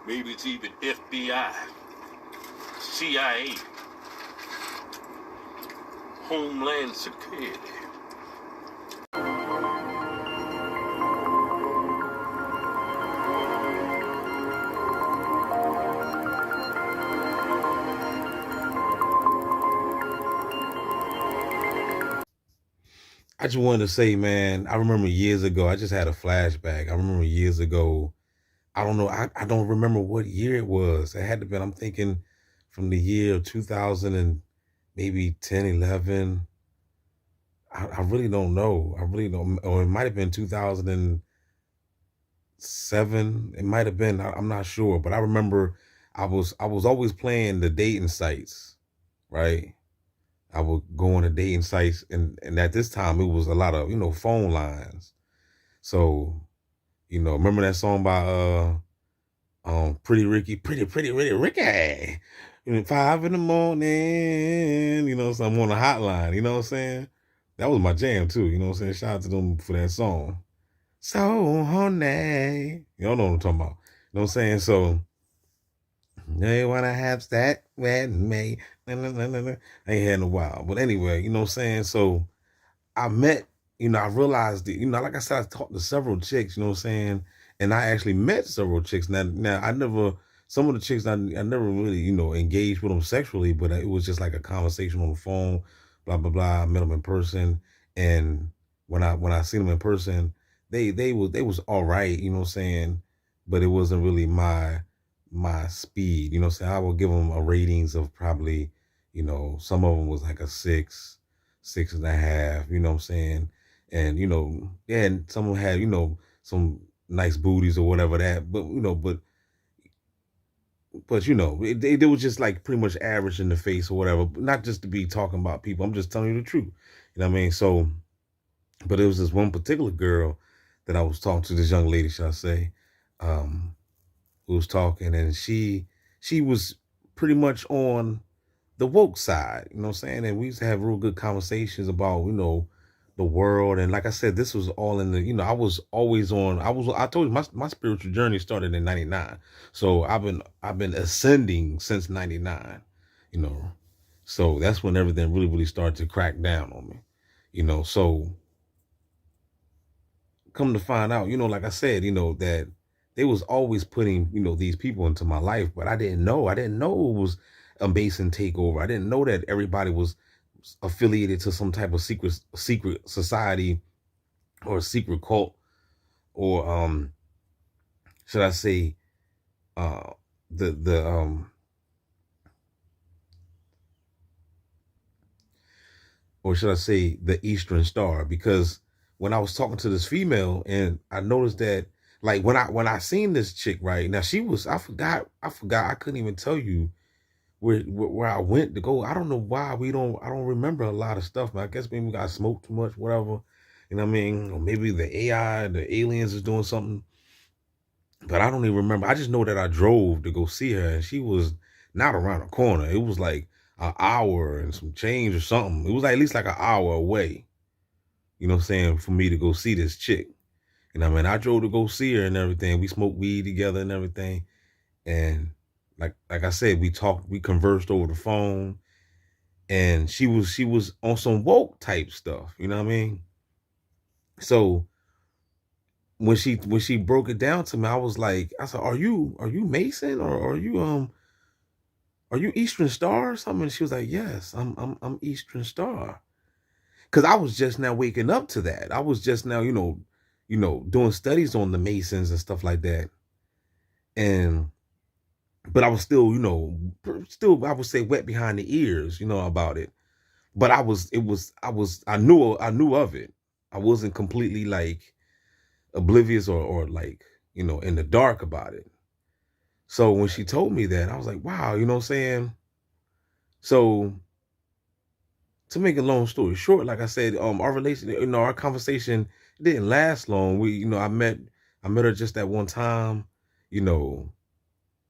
Maybe it's even FBI, CIA, Homeland Security. I just wanted to say, man, I remember years ago, I just had a flashback. I remember years ago, I don't know, I don't remember what year it was. It had to be, I'm thinking from the year of 2000 and maybe 10, 11. I really don't know. I really don't, or it might have been 2007. It might have been, I'm not sure, but I remember I was always playing the dating sites, right? I would go on the dating sites and at this time it was a lot of, phone lines. So, remember that song by Pretty Ricky, pretty Ricky. 5 in the morning, so I'm on the hotline, you know what I'm saying? That was my jam too, you know what I'm saying? Shout out to them for that song. So honey. Y'all know what I'm talking about. You know what I'm saying? So they wanna have that with me. Na, na, na, na, na. I ain't had in a while. But anyway, you know what I'm saying? So I met, I realized that, like I said, I talked to several chicks, you know what I'm saying? And I actually met several chicks. Now I never, some of the chicks, I never really, engaged with them sexually, but it was just like a conversation on the phone, blah, blah, blah. I met them in person. And when I seen them in person, they was all right, you know what I'm saying? But it wasn't really my speed, you know what I'm saying? I would give them a ratings of probably, some of them was like a 6.5, you know what I'm saying? And yeah, and some of them had, some nice booties or whatever that, but they were just like pretty much average in the face or whatever. Not just to be talking about people. I'm just telling you the truth. You know what I mean? So, but it was this one particular girl that I was talking to, this young lady, should I say, um, who was talking, and she was pretty much on the woke side, you know what I'm saying? And we used to have real good conversations about, the world. And like I said, this was all in the, I was always on, I told you my spiritual journey started in 99. So I've been ascending since 99, you know. So that's when everything really, really started to crack down on me, So come to find out, like I said, that they was always putting, these people into my life, but I didn't know. I didn't know it was a Mason takeover. I didn't know that everybody was affiliated to some type of secret society or a secret cult, or should I say uh the or should I say the Eastern Star, because when I was talking to this female and I noticed that, like, when I seen this chick, right now, she was, I forgot, I couldn't even tell you where I went to go. I don't know why I don't remember a lot of stuff, man. I guess maybe we got smoked too much, whatever. You know what I mean? Or maybe the AI, the aliens is doing something. But I don't even remember. I just know that I drove to go see her, and she was not around the corner. It was like an hour and some change or something. It was like at least like an hour away, you know what I'm saying, for me to go see this chick. You know what I mean? I drove to go see her and everything. We smoked weed together and everything. And like I said, we talked, we conversed over the phone, and she was on some woke type stuff, you know what I mean? So when she broke it down to me, I was like, I said, are you Mason, or are you Eastern Star or something? And she was like, yes, I'm Eastern Star. Cause I was just now waking up to that. I was just now, doing studies on the Masons and stuff like that. And but I was still, still, I would say, wet behind the ears, about it. But I knew of it. I wasn't completely like oblivious, or like, in the dark about it. So when she told me that, I was like, wow, you know what I'm saying? So to make a long story short, like I said, our relation, our conversation didn't last long. I met her just that one time. You know,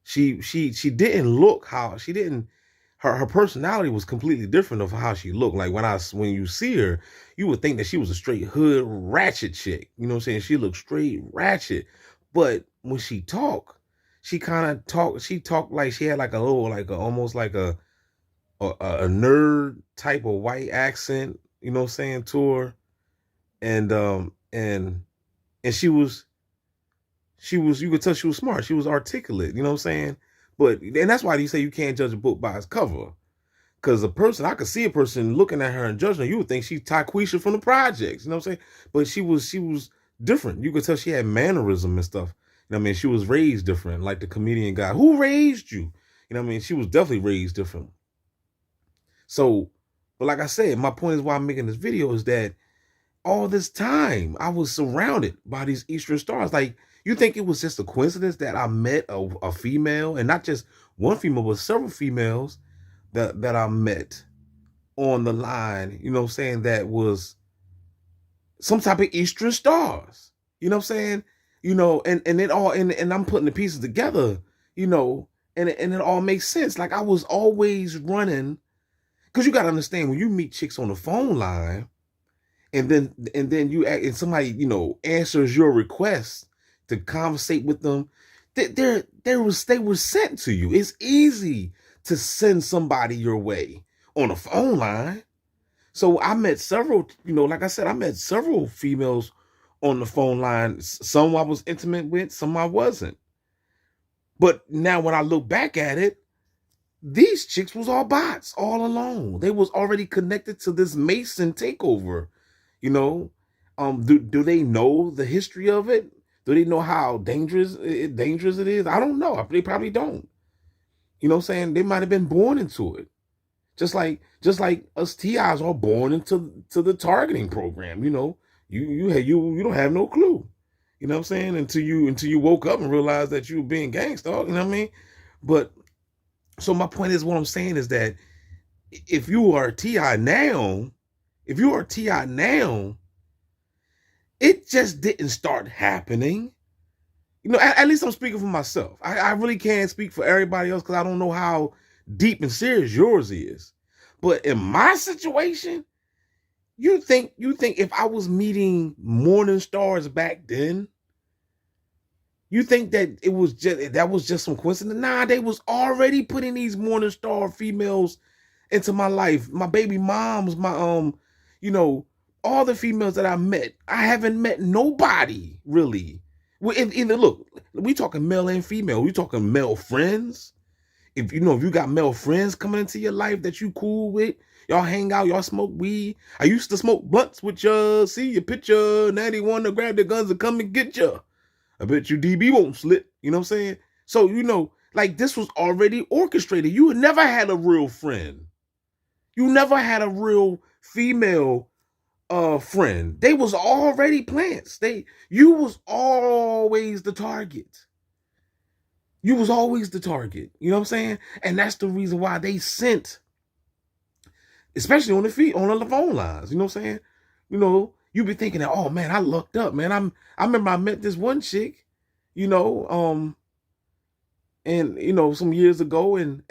she didn't look how she didn't. Her personality was completely different of how she looked. Like when you see her, you would think that she was a straight hood ratchet chick. You know what I'm saying? She looked straight ratchet, but when she talked, she kind of talked like she had like a little, like almost like a nerd type of white accent, you know what I'm saying, to her. And she was you could tell she was smart. She was articulate, you know what I'm saying? And that's why you say you can't judge a book by its cover. Because I could see a person looking at her and judging her, you would think she's Taquisha from the projects, you know what I'm saying? But she was different. You could tell she had mannerism and stuff. You know what I mean? She was raised different, like the comedian guy. Who raised you? You know what I mean? She was definitely raised different. So, but like I said, my point is why I'm making this video is that all this time I was surrounded by these Eastern stars. Like, you think it was just a coincidence that I met a female, and not just one female, but several females that I met on the line, you know what I'm saying, that was some type of Eastern stars. You know what I'm saying? You know, and it all and I'm putting the pieces together, you know, and it all makes sense. Like, I was always running, because you gotta understand, when you meet chicks on the phone line, and then you act, and somebody, you know, answers your request to conversate with them, they were sent to you. It's easy to send somebody your way on a phone line. So I met several, you know, like I said, I met several females on the phone line. Some I was intimate with, some I wasn't. But now when I look back at it, these chicks was all bots all along. They was already connected to this Mason takeover. You know, do they know the history of it? Do they know how dangerous it is? I don't know. They probably don't. You know what I'm saying? They might have been born into it. Just like us TIs are born into the targeting program. You know, you don't have no clue. You know what I'm saying? Until you woke up and realized that you were being gangsta, you know what I mean? But so my point is, what I'm saying is that if you are a TI now, it just didn't start happening. You know, at least I'm speaking for myself. I really can't speak for everybody else, because I don't know how deep and serious yours is. But in my situation, you think if I was meeting morning stars back then, you think that was just some coincidence? Nah, they was already putting these morning star females into my life. My baby moms, my you know, all the females that I met. I haven't met nobody really. Either look, we talking male and female. We talking male friends. If you got male friends coming into your life that you cool with, y'all hang out, y'all smoke weed. I used to smoke blunts with ya. See your picture. Now they want to grab their guns and come and get ya. I bet you DB won't slip. You know what I'm saying? So, you know, like, this was already orchestrated. You never had a real friend. You never had a real female friend. They was already plants. You was always the target. You was always the target. You know what I'm saying? And that's the reason why they sent, especially on the phone lines. You know what I'm saying? You know, you be thinking that, oh man, I lucked up, man. I remember I met this one chick, you know, and you know, some years ago, and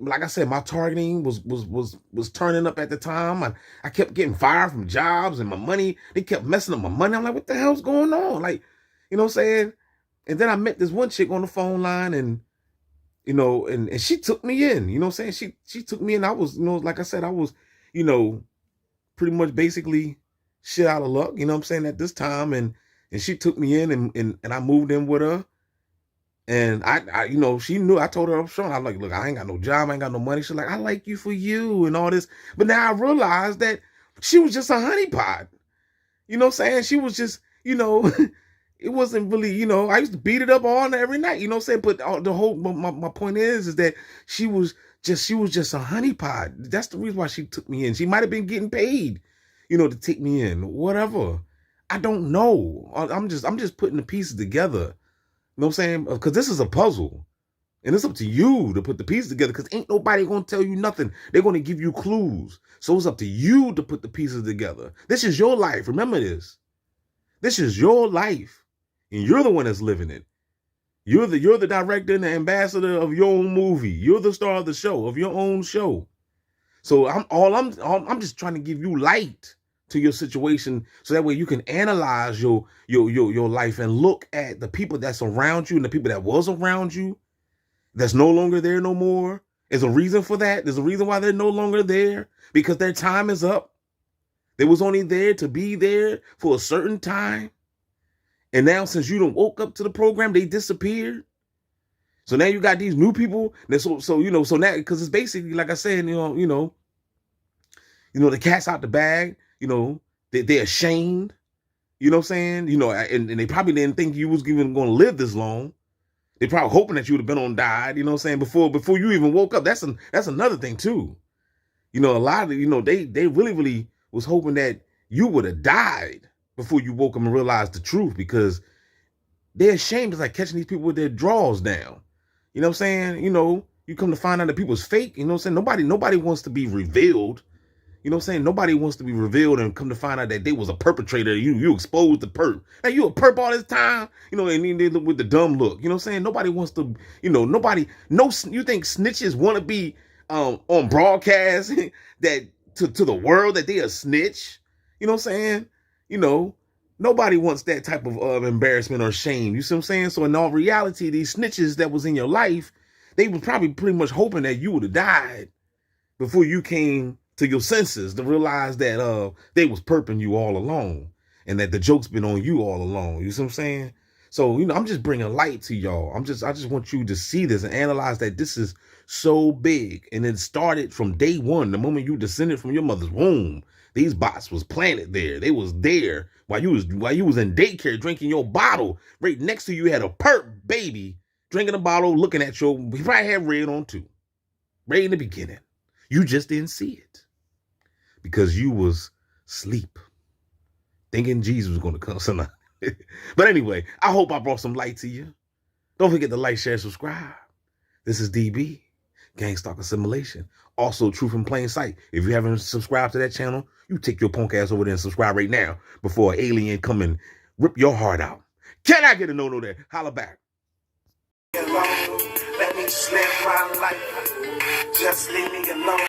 like I said, my targeting was turning up at the time. I kept getting fired from jobs, and my money, they kept messing up my money. I'm like, what the hell's going on? Like, you know what I'm saying? And then I met this one chick on the phone line, and you know, and she took me in. You know what I'm saying? She took me in. I was, you know, like I said, I was, you know, pretty much basically shit out of luck, you know what I'm saying, at this time. And she took me in, and I moved in with her. And I you know, she knew. I told her up front, I'm like, look, I ain't got no job, I ain't got no money. She's like, I like you for you and all this. But now I realized that she was just a honeypot. You know what I'm saying? She was just, you know, it wasn't really, you know, I used to beat it up all night, every night, you know what I'm saying? But the whole, my point is that she was just a honeypot. That's the reason why she took me in. She might have been getting paid, you know, to take me in, whatever. I don't know. I'm just putting the pieces together. You know what I'm saying? Because this is a puzzle. And it's up to you to put the pieces together, because ain't nobody going to tell you nothing. They're going to give you clues. So it's up to you to put the pieces together. This is your life. Remember this. This is your life. And you're the one that's living it. You're the director and the ambassador of your own movie. You're the star of the show, of your own show. So I'm just trying to give you light to your situation, so that way you can analyze your life and look at the people that's around you and the people that was around you that's no longer there no more. There's a reason for that. There's a reason why they're no longer there, because their time is up. They was only there to be there for a certain time. And now since you done woke up to the program, they disappeared. So now you got these new people. So now, because it's basically, like I said, the cat's out the bag, they're ashamed, you know what I'm saying? And they probably didn't think you was even going to live this long. They probably hoping that you would have been on died, you know what I'm saying, before you even woke up. That's another thing too. A lot of, they really was hoping that you would have died before you woke up and realized the truth, because they're ashamed. It's like catching these people with their drawers down. You know what I'm saying? You come to find out that people's fake, you know what I'm saying? Nobody wants to be revealed. You know what I'm saying? Nobody wants to be revealed and come to find out that they was a perpetrator. You exposed the perp. Hey, you a perp all this time? And then they look with the dumb look. You know what I'm saying? Nobody wants to, you think snitches want to be on broadcast that to the world that they a snitch? You know what I'm saying? Nobody wants that type of embarrassment or shame. You see what I'm saying? So in all reality, these snitches that was in your life, they were probably pretty much hoping that you would have died before you came to your senses to realize that they was perping you all along, and that the joke's been on you all along. You see what I'm saying? So, I'm just bringing light to y'all. I just want you to see this and analyze that this is so big. And it started from day one, the moment you descended from your mother's womb. These bots was planted there. They was there while you was in daycare drinking your bottle. Right next to you had a perp baby drinking a bottle, looking at you. He probably had red on too. Right in the beginning. You just didn't see it because you was asleep, thinking Jesus was going to come tonight. But anyway, I hope I brought some light to you. Don't forget to like, share, subscribe. This is DB, Gang Stalk Assimilation. Also, Truth in Plain Sight. If you haven't subscribed to that channel, you take your punk ass over there and subscribe right now before an alien come and rip your heart out. Can I get a no-no there? Holla back. Let me live my life. Just leave me alone.